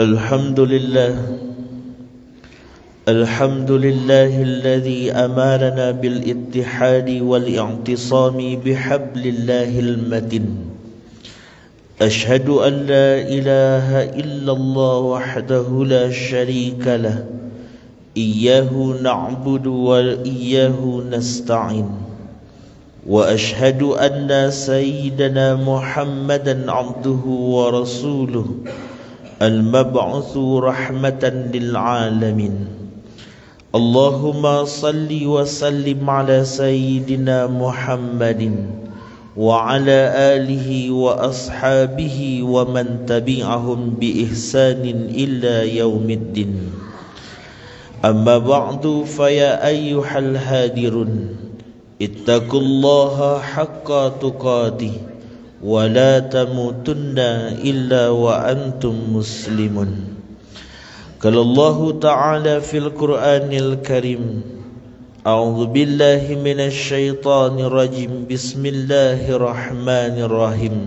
الحمد لله الذي أمرنا بالاتحاد والاعتصام بحبل الله المتين. أشهد أن لا إله إلا الله وحده لا شريك له إياه نعبد وإياه نستعين. وأشهد أن سيدنا محمدا عبده ورسوله المبعوث رحمة للعالمين. اللهم صل وسلم على سيدنا محمد وعلى آله وأصحابه ومن تبعهم بإحسان إلى يوم الدين. أما بعد فيا أيها الهادرون اتقوا الله حق تقاته ولا تموتن إلا وأنتم مسلمون. قال الله تعالى في القرآن الكريم: أعوذ بالله من الشيطان الرجيم بسم الله الرحمن الرحيم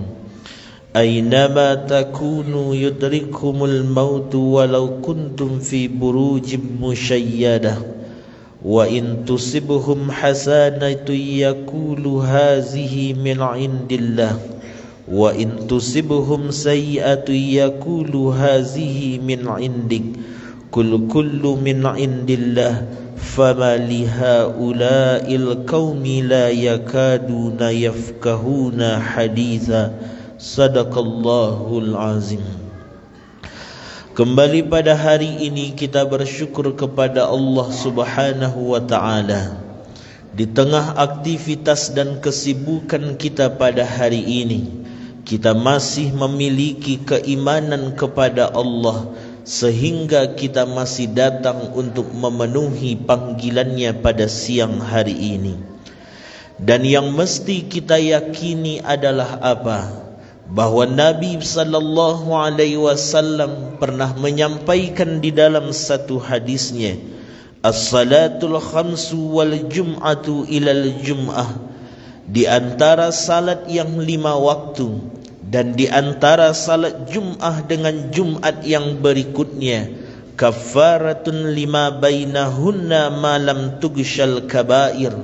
أينما تكونوا يدرككم الموت ولو كنتم في بروج مشيدة وإن تصبهم حسنة يقولوا هذه من عند الله وإن تصبهم سيئة يقولوا هذه من عندك كل من عند الله فما لهؤلاء القوم لا يكادون يفقهون حديثا. Sadaqallahul azim. Kembali pada hari ini kita bersyukur kepada Allah Subhanahu wa ta'ala. Di tengah aktivitas dan kesibukan kita pada hari ini, kita masih memiliki keimanan kepada Allah, sehingga kita masih datang untuk memenuhi panggilannya pada siang hari ini. Dan yang mesti kita yakini adalah apa? Bahwa Nabi sallallahu alaihi wasallam pernah menyampaikan di dalam satu hadisnya, as-salatul khamsu wal jum'atu ilal jum'ah, di antara salat yang 5 waktu dan di antara salat Jum'ah dengan Jumat yang berikutnya, kafaratun lima bainahunna ma lam tughshal kabair,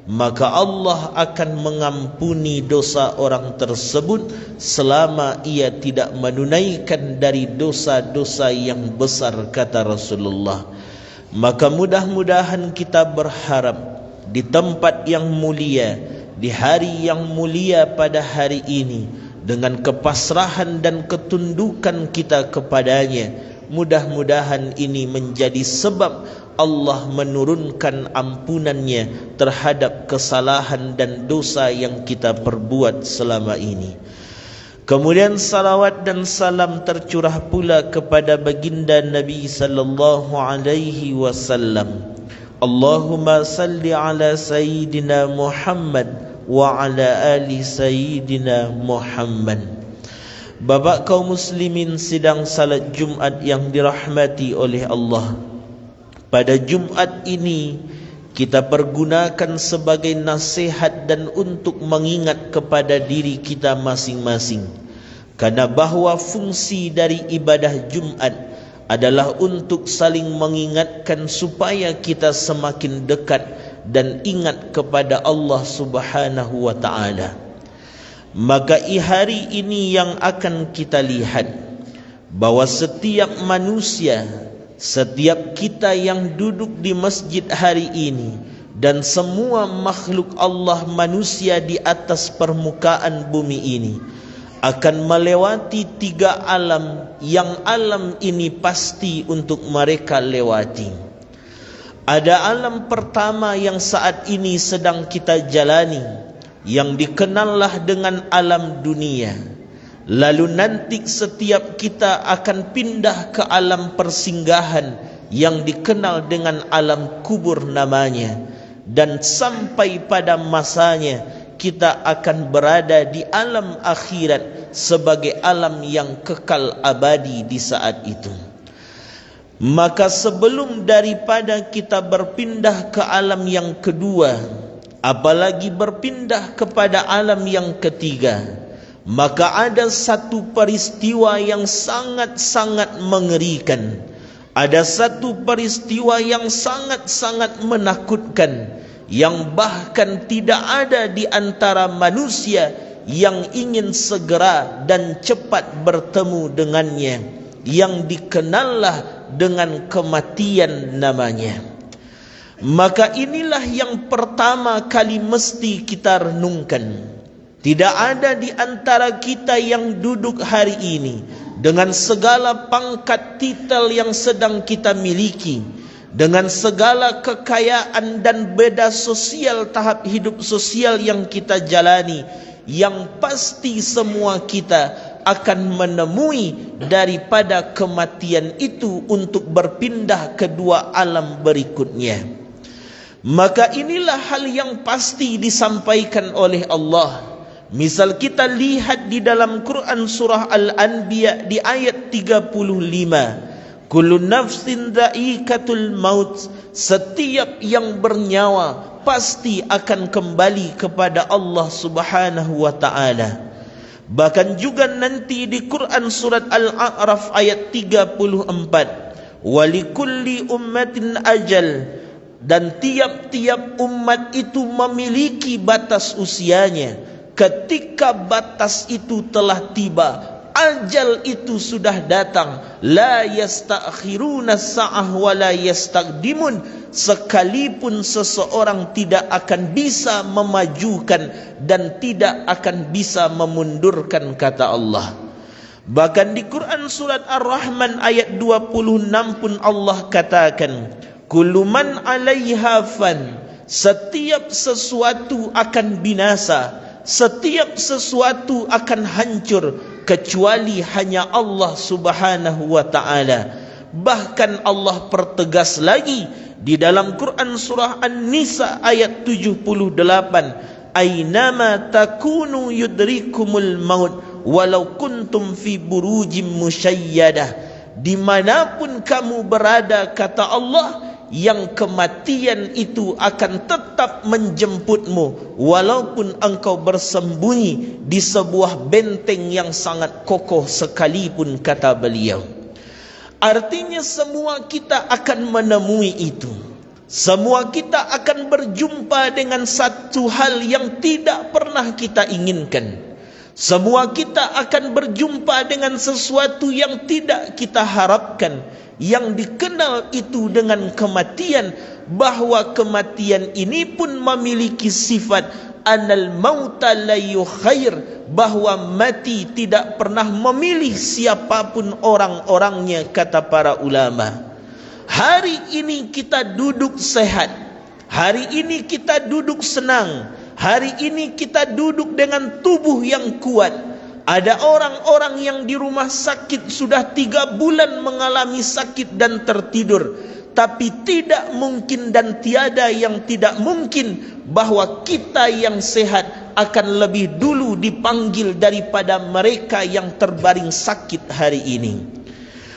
maka Allah akan mengampuni dosa orang tersebut selama ia tidak menunaikan dari dosa-dosa yang besar, kata Rasulullah. Maka mudah-mudahan kita berharap di tempat yang mulia, di hari yang mulia pada hari ini, dengan kepasrahan dan ketundukan kita kepadanya, mudah-mudahan ini menjadi sebab Allah menurunkan ampunannya terhadap kesalahan dan dosa yang kita perbuat selama ini. Kemudian salawat dan salam tercurah pula kepada baginda Nabi sallallahu alaihi wasallam. Allahumma salli ala sayyidina Muhammad wa ala ali sayyidina Muhammad. Bapak kaum muslimin sidang salat Jumat yang dirahmati oleh Allah, pada Jumat ini kita pergunakan sebagai nasihat dan untuk mengingat kepada diri kita masing-masing, karena bahwa fungsi dari ibadah Jumat adalah untuk saling mengingatkan supaya kita semakin dekat dan ingat kepada Allah Subhanahu wa ta'ala. Maka hari ini yang akan kita lihat bahwa setiap manusia, setiap kita yang duduk di masjid hari ini, dan semua makhluk Allah manusia di atas permukaan bumi ini akan melewati 3 alam yang alam ini pasti untuk mereka lewati. Ada alam pertama yang saat ini sedang kita jalani, yang dikenallah dengan alam dunia. Lalu nanti setiap kita akan pindah ke alam persinggahan yang dikenal dengan alam kubur namanya. Dan sampai pada masanya kita akan berada di alam akhirat sebagai alam yang kekal abadi di saat itu. Maka sebelum daripada kita berpindah ke alam yang kedua, apalagi berpindah kepada alam yang ketiga, maka ada satu peristiwa yang sangat-sangat mengerikan. Ada satu peristiwa yang sangat-sangat menakutkan, yang bahkan tidak ada di antara manusia yang ingin segera dan cepat bertemu dengannya, yang dikenallah dengan kematian namanya. Maka inilah yang pertama kali mesti kita renungkan. Tidak ada di antara kita yang duduk hari ini dengan segala pangkat titel yang sedang kita miliki, dengan segala kekayaan dan beda sosial, tahap hidup sosial yang kita jalani, yang pasti semua kita akan menemui daripada kematian itu untuk berpindah ke dua alam berikutnya. Maka inilah hal yang pasti disampaikan oleh Allah. Misal kita lihat di dalam Quran surah Al-Anbiya di ayat 35, kullu nafsin dha'iqatul maut, setiap yang bernyawa pasti akan kembali kepada Allah Subhanahu wa taala. Bahkan juga nanti di Quran surat Al-A'raf ayat 34, walikulli ummatin ajal, dan tiap-tiap umat itu memiliki batas usianya. Ketika batas itu telah tiba, ajal itu sudah datang, la yasta'khiruna sa'ah wa la yastaqdimun, sekalipun seseorang tidak akan bisa memajukan dan tidak akan bisa memundurkan, kata Allah. Bahkan di Quran surat Ar-Rahman ayat 26 pun Allah katakan, kullu man 'alaiha fan, setiap sesuatu akan binasa, setiap sesuatu akan hancur kecuali hanya Allah Subhanahu wa taala. Bahkan Allah pertegas lagi di dalam Quran surah An-Nisa ayat 78, ainama takunu yudrikumul maut walau kuntum fi burujim musyayyadah, dimanapun kamu berada, kata Allah, yang kematian itu akan tetap menjemputmu walaupun engkau bersembunyi di sebuah benteng yang sangat kokoh sekalipun, kata beliau. Artinya semua kita akan menemui itu. Semua kita akan berjumpa dengan satu hal yang tidak pernah kita inginkan. Semua kita akan berjumpa dengan sesuatu yang tidak kita harapkan, yang dikenal itu dengan kematian, bahwa kematian ini pun memiliki sifat anal mauta la yukhair, bahwa mati tidak pernah memilih siapapun orang-orangnya, kata para ulama. Hari ini kita duduk sehat, hari ini kita duduk senang, hari ini kita duduk dengan tubuh yang kuat. Ada orang-orang yang di rumah sakit sudah 3 bulan mengalami sakit dan tertidur. Tapi tidak mungkin dan tiada yang tidak mungkin bahwa kita yang sehat akan lebih dulu dipanggil daripada mereka yang terbaring sakit hari ini.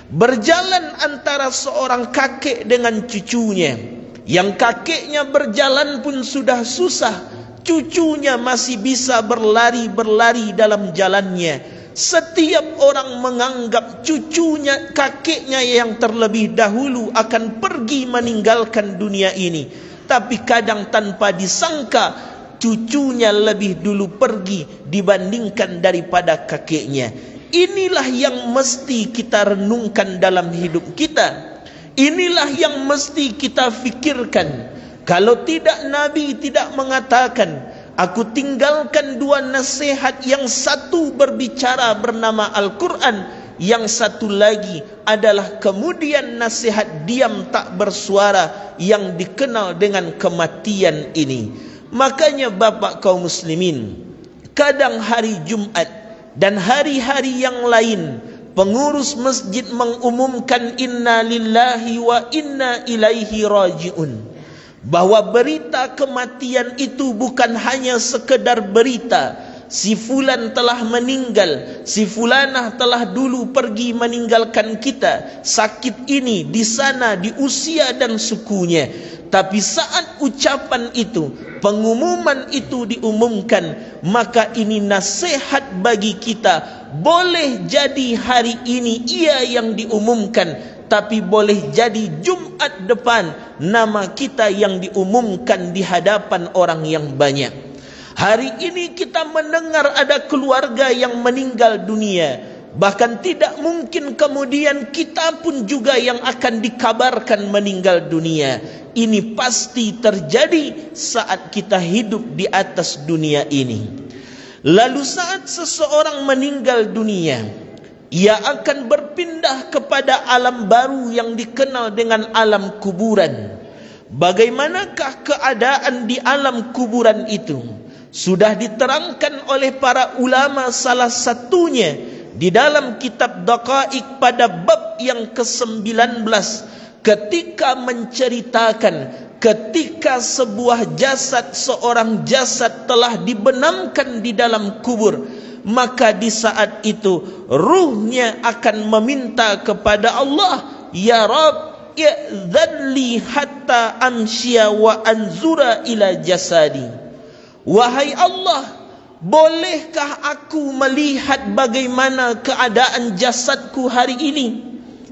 Berjalan antara seorang kakek dengan cucunya, yang kakeknya berjalan pun sudah susah, cucunya masih bisa berlari-berlari dalam jalannya. Setiap orang menganggap cucunya, kakeknya yang terlebih dahulu akan pergi meninggalkan dunia ini. Tapi kadang tanpa disangka, cucunya lebih dulu pergi dibandingkan daripada kakeknya. Inilah yang mesti kita renungkan dalam hidup kita. Inilah yang mesti kita fikirkan. Kalau tidak, Nabi tidak mengatakan, aku tinggalkan 2 nasihat, yang satu berbicara bernama Al-Quran, yang satu lagi adalah kemudian nasihat diam tak bersuara yang dikenal dengan kematian ini. Makanya Bapak kaum muslimin, kadang hari Jumat dan hari-hari yang lain, pengurus masjid mengumumkan inna lillahi wa inna ilaihi raji'un, bahwa berita kematian itu bukan hanya sekedar berita, si fulan telah meninggal, si fulanah telah dulu pergi meninggalkan kita, sakit ini di sana, di usia dan sukunya. Tapi saat ucapan itu, pengumuman itu diumumkan, maka ini nasihat bagi kita. Boleh jadi hari ini ia yang diumumkan, tapi boleh jadi Jumat depan nama kita yang diumumkan di hadapan orang yang banyak. Hari ini kita mendengar ada keluarga yang meninggal dunia. Bahkan tidak mungkin kemudian kita pun juga yang akan dikabarkan meninggal dunia. Ini pasti terjadi saat kita hidup di atas dunia ini. Lalu saat seseorang meninggal dunia, ia akan berpindah kepada alam baru yang dikenal dengan alam kuburan. Bagaimanakah keadaan di alam kuburan itu? Sudah diterangkan oleh para ulama, salah satunya di dalam kitab Daqaiq pada bab yang ke-19, ketika menceritakan ketika sebuah jasad, seorang jasad telah dibenamkan di dalam kubur, maka di saat itu ruhnya akan meminta kepada Allah, ya Rabb, i'dzan li hatta amshiya wa anzura ila jasadi. Wahai Allah, bolehkah aku melihat bagaimana keadaan jasadku hari ini?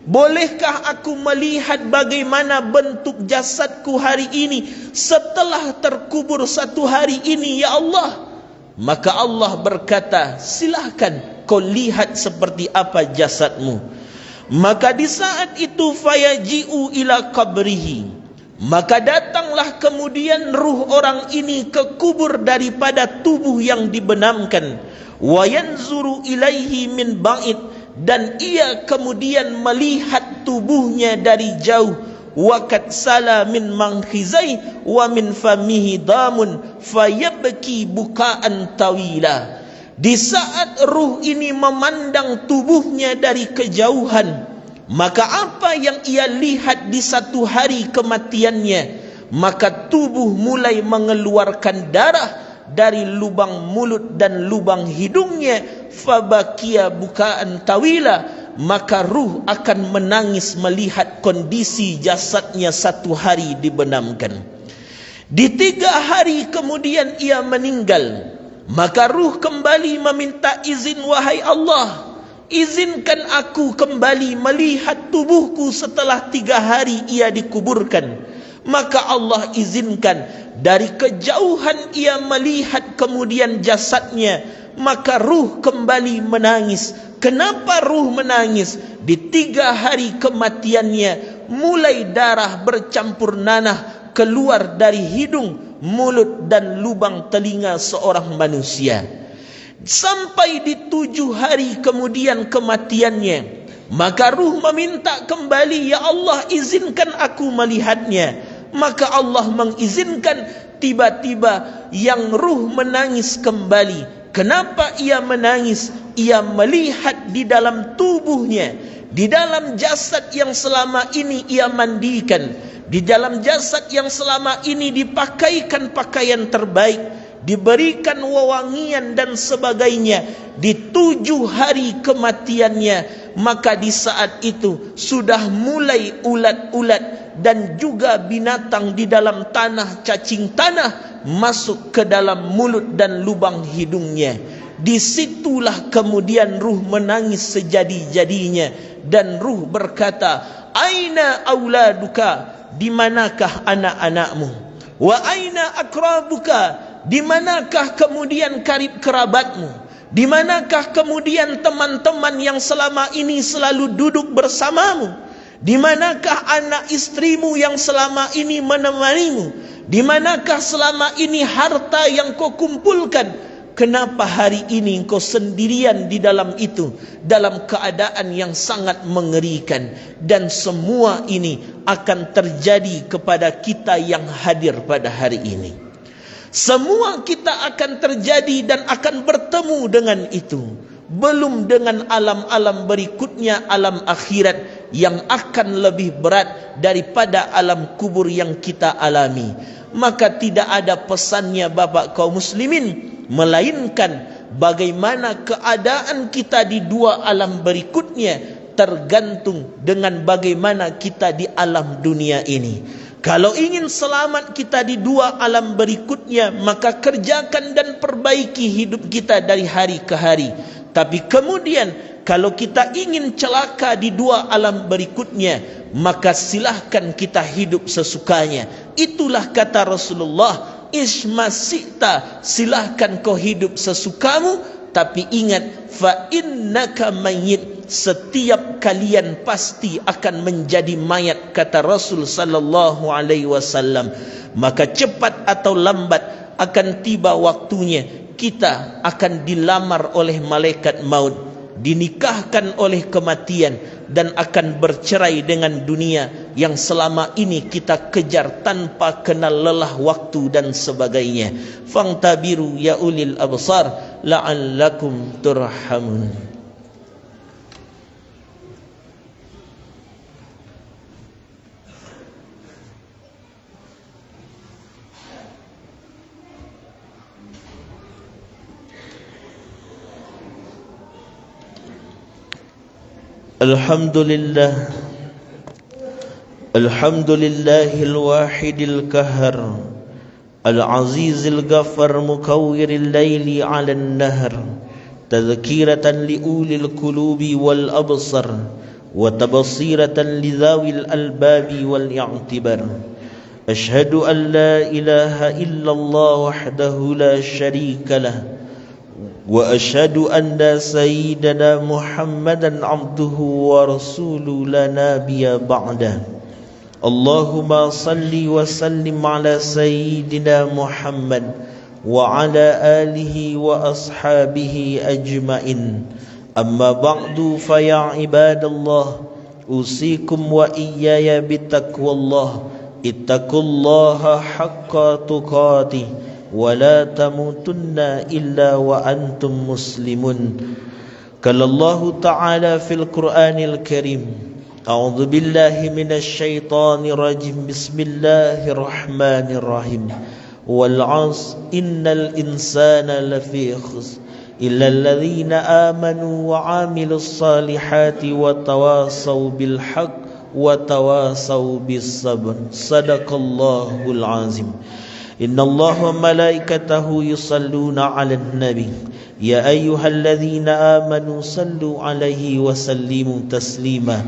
Bolehkah aku melihat bagaimana bentuk jasadku hari ini setelah terkubur satu hari ini, ya Allah? Maka Allah berkata, silahkan kau lihat seperti apa jasadmu. Maka di saat itu fayaji'u ila qabrihi, maka datanglah kemudian ruh orang ini ke kubur daripada tubuh yang dibenamkan. Wa yanzuru ilaihi min ba'id, dan ia kemudian melihat tubuhnya dari jauh. Wa kad sala min mankhizai wa min famihi damun fayabki bukaan tawila. Di saat ruh ini memandang tubuhnya dari kejauhan, maka apa yang ia lihat di satu hari kematiannya, maka tubuh mulai mengeluarkan darah dari lubang mulut dan lubang hidungnya. Fabakia bukaan tawila, maka ruh akan menangis melihat kondisi jasadnya satu hari dibenamkan. Di 3 hari kemudian ia meninggal, maka ruh kembali meminta izin, wahai Allah, izinkan aku kembali melihat tubuhku setelah 3 hari ia dikuburkan. Maka Allah izinkan. Dari kejauhan ia melihat kemudian jasadnya, maka ruh kembali menangis. Kenapa ruh menangis? Di 3 hari kematiannya mulai darah bercampur nanah keluar dari hidung, mulut dan lubang telinga seorang manusia. Sampai di 7 hari kemudian kematiannya, maka ruh meminta kembali, ya Allah, izinkan aku melihatnya. Maka Allah mengizinkan. Tiba-tiba yang ruh menangis kembali. Kenapa ia menangis? Ia melihat di dalam tubuhnya, di dalam jasad yang selama ini ia mandikan, di dalam jasad yang selama ini dipakaikan pakaian terbaik, diberikan wewangian dan sebagainya. Di 7 hari kematiannya, maka di saat itu sudah mulai ulat-ulat dan juga binatang di dalam tanah, cacing tanah masuk ke dalam mulut dan lubang hidungnya. Disitulah kemudian ruh menangis sejadi-jadinya, dan ruh berkata, aina auladuka, di manakah anak-anakmu? Wa aina akrabuka, di manakah kemudian karib kerabatmu? Di manakah kemudian teman-teman yang selama ini selalu duduk bersamamu? Di manakah anak istrimu yang selama ini menemanimu? Di manakah selama ini harta yang kau kumpulkan? Kenapa hari ini engkau sendirian di dalam itu, dalam keadaan yang sangat mengerikan? Dan semua ini akan terjadi kepada kita yang hadir pada hari ini. Semua kita akan terjadi dan akan bertemu dengan itu. Belum dengan alam-alam berikutnya, alam akhirat yang akan lebih berat daripada alam kubur yang kita alami. Maka tidak ada pesannya Bapak kaum muslimin melainkan bagaimana keadaan kita di dua alam berikutnya tergantung dengan bagaimana kita di alam dunia ini. Kalau ingin selamat kita di dua alam berikutnya, maka kerjakan dan perbaiki hidup kita dari hari ke hari. Tapi kemudian kalau kita ingin celaka di dua alam berikutnya, maka silahkan kita hidup sesukanya. Itulah kata Rasulullah, ismasita, silahkan kau hidup sesukamu, tapi ingat, fa innaka mayyit, setiap kalian pasti akan menjadi mayat, kata Rasul sallallahu alaihi wasallam. Maka cepat atau lambat akan tiba waktunya kita akan dilamar oleh malaikat maut, dinikahkan oleh kematian, dan akan bercerai dengan dunia yang selama ini kita kejar tanpa kenal lelah waktu dan sebagainya. Fangtabiru ya ulil absar la'allakum turhamun. Alhamdulillah, alhamdulillahil wahidil kahar, al-azizil ghafar, mukawwiril laili 'alan nahr, tadhkiratan liulil qulubi wal absar, wa tabsiratan lidhawil albabi wal i'tibar. Ashhadu an la ilaha illallah wahdahu la sharika lah, wa ashhadu anna sayyidana Muhammadan abduhu wa rasuluhu la nabiyya ba'dah. Allahumma salli wa sallim ala sayyidina Muhammad wa ala alihi wa ashabihi ajma'in. Amma ba'du, fa ya ibadallah, usikum wa iyaya bitaqwallah. Ittaqullaha haqqa tuqatih wa la tamutunna illa wa antum muslimun. Qala Allah ta'ala fil Qur'anil Karim, a'udzu billahi minasy syaithanir rajim, bismillahir rahmanir rahim, wal 'asr innal insana lafi khusr illa alladhina amanu wa 'amilus salihati wa tawasaw bil haqq wa tawasaw bis sabr. Sadaqallahul azim. Inna Allah wa malaikatahu yusalluna 'alan nabi, ya ayyuhalladzina amanu sallu 'alaihi wa sallimu taslima.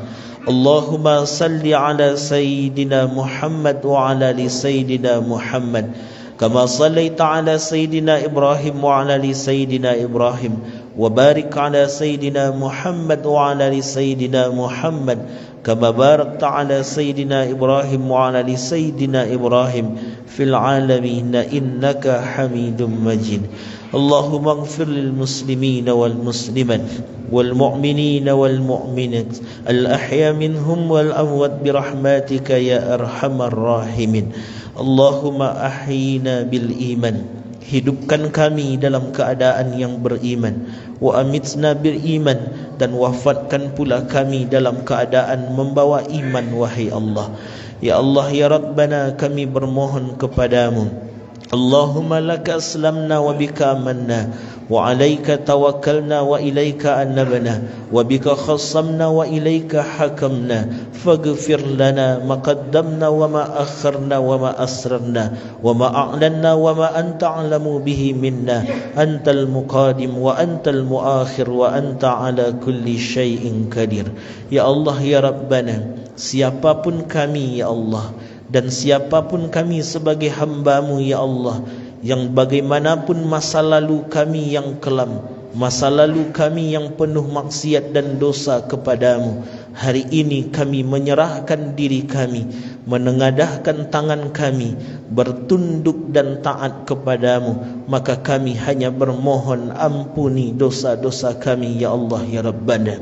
Allahumma salli 'ala sayyidina Muhammad wa 'ala ali sayyidina Muhammad, kama sallaita 'ala sayyidina Ibrahim wa 'ala ali sayyidina Ibrahim, wa barik 'ala sayyidina Muhammad wa 'ala ali sayyidina Muhammad, kama barakta 'ala sayyidina Ibrahim wa 'ala ali sayyidina Ibrahim fil 'alamin innaka Hamidum Majid. Allahumma ighfir lil muslimin wal muslimat wal mu'minin wal mu'minat al ahya minhum wal amwat bi rahmatika ya arhamar rahimin. Allahumma ahyina bil iman, hidupkan kami dalam keadaan yang beriman, wa amitna bil iman, dan wafatkan pula kami dalam keadaan membawa iman, wahai Allah. Ya Allah, ya Rabbana, kami bermohon kepadamu. Allahumma laka aslamna wa bika amanna, wa alayka tawakkalna wa ilayka anabna, wa bika khassamna wa ilayka hakamna. Faghfir lana ma qaddamna wa ma akharna wa ma asrarna wa ma a'lanna wa ma anta a'lamu bihi minna. Antal muqadim wa antal muakhir wa anta ala kulli syai'in qadir. Ya Allah, ya Rabbana, siapapun kami ya Allah, dan siapapun kami sebagai hamba-Mu ya Allah, yang bagaimanapun masa lalu kami yang kelam, masa lalu kami yang penuh maksiat dan dosa kepadamu, hari ini kami menyerahkan diri kami, menengadahkan tangan kami, bertunduk dan taat kepadamu. Maka kami hanya bermohon, ampuni dosa-dosa kami ya Allah, ya Rabbana.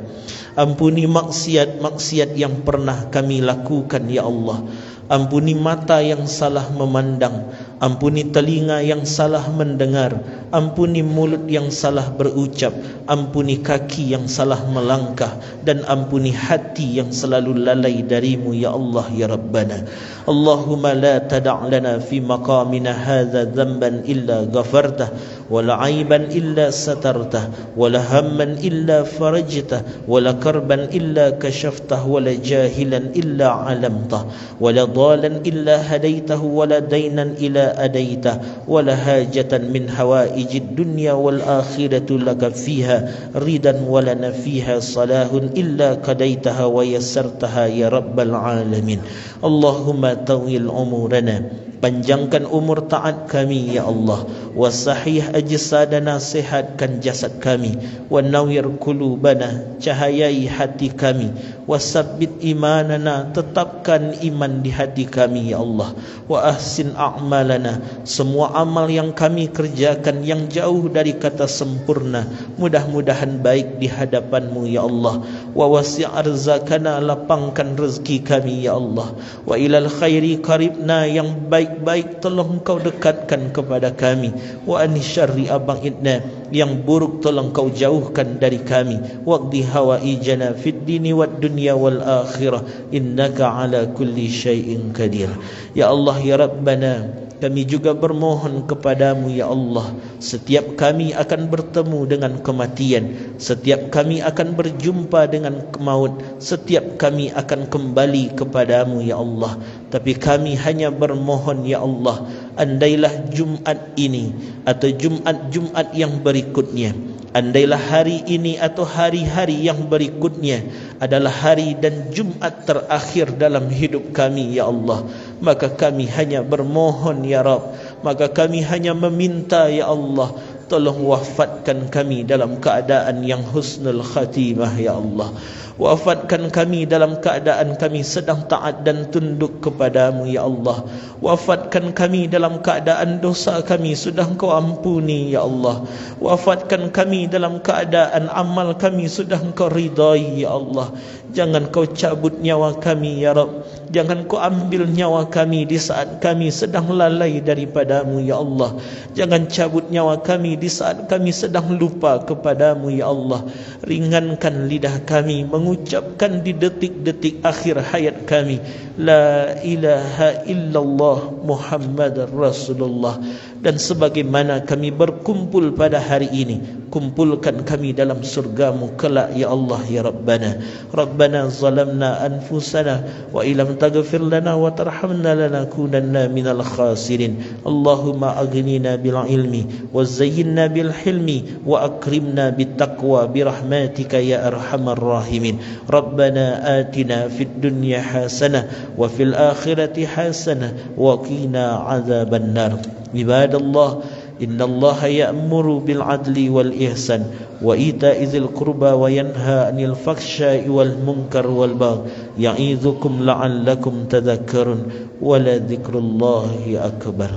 Ampuni maksiat-maksiat yang pernah kami lakukan ya Allah. Ampuni mata yang salah memandang, ampuni telinga yang salah mendengar, ampuni mulut yang salah berucap, ampuni kaki yang salah melangkah, dan ampuni hati yang selalu lalai darimu ya Allah ya Rabbana. Allahumma la tada' lana fi maqamina hadha dhanban illa ghafartah, wala aiban illa satartah, wala hamman illa farajtah, wala karban illa kashaftah, wala jahilan illa alamtah, wala dalan illa hadaitahu, wala dainan illa adaitah, wala hajatan min hawaijid dunya wal akhiratu laka fiha ridan walana fiha salahun illa qadaitaha wa yassartaha ya rabbal alamin. Allahumma tawil umurana, panjangkan umur taat kami ya Allah, wasahih ajsadana, sehatkan jasad kami, wa nawwir qulubana, cahayai hati kami, wasabbit imanana, tetapkan iman di hati kami ya Allah, wa ahsin a'malana, semua amal yang kami kerjakan yang jauh dari kata sempurna mudah-mudahan baik di hadapanmu ya Allah, wa wasi' arzakana, lapangkan rezeki kami ya Allah, wa ilal khairi qaribna, yang baik-baik tolong kau dekatkan kepada kami, wa an syarri ab'idna, yang buruk tolong kau jauhkan dari kami, waqdi hawaijana fid dini wad dunya wal akhirah innaka ala kulli syai'in qadir. Ya Allah ya Rabbana, kami juga bermohon kepadamu ya Allah, setiap kami akan bertemu dengan kematian, setiap kami akan berjumpa dengan maut, setiap kami akan kembali kepadamu ya Allah. Tapi kami hanya bermohon ya Allah, andailah Jumat ini atau Jumat-Jumat yang berikutnya, andailah hari ini atau hari-hari yang berikutnya adalah hari dan Jumat terakhir dalam hidup kami ya Allah, maka kami hanya bermohon ya Rabb, maka kami hanya meminta ya Allah, tolong wafatkan kami dalam keadaan yang husnul khatimah ya Allah. Wafatkan kami dalam keadaan kami sedang taat dan tunduk kepadamu ya Allah. Wafatkan kami dalam keadaan dosa kami sudah Engkau ampuni ya Allah. Wafatkan kami dalam keadaan amal kami sudah Engkau ridai ya Allah. Jangan Kau cabut nyawa kami ya Rabb, jangan Kau ambil nyawa kami di saat kami sedang lalai daripadamu ya Allah. Jangan cabut nyawa kami di saat kami sedang lupa kepadamu ya Allah. Ringankan lidah kami mengucapkan di detik-detik akhir hayat kami, la ilaha illallah Muhammadar Rasulullah. Dan sebagaimana kami berkumpul pada hari ini, kumpulkan kami dalam surgamu kelak ya Allah ya Rabbana. Rabbana zalamna anfusana wa illam taghfir lana wa tarhamna lanakunanna minal khasirin. Allahumma aghnina bil ilmi wa zayyinna bil hilmi wa akrimna bit taqwa bi rahmatika ya arhamar rahimin. Rabbana atina fid dunya hasanah wa fil akhirati hasanah wa qina adzaban nar. Ibadallah, innallaha ya'muru bil adli wal ihsan wa ita'i dzil qurba wa yanha 'anil fakhsya'i wal munkar wal baghi ya'idzukum la'allakum tadhakkarun wa la dzikrullahi akbar.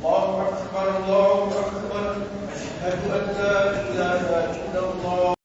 Allahu akbar.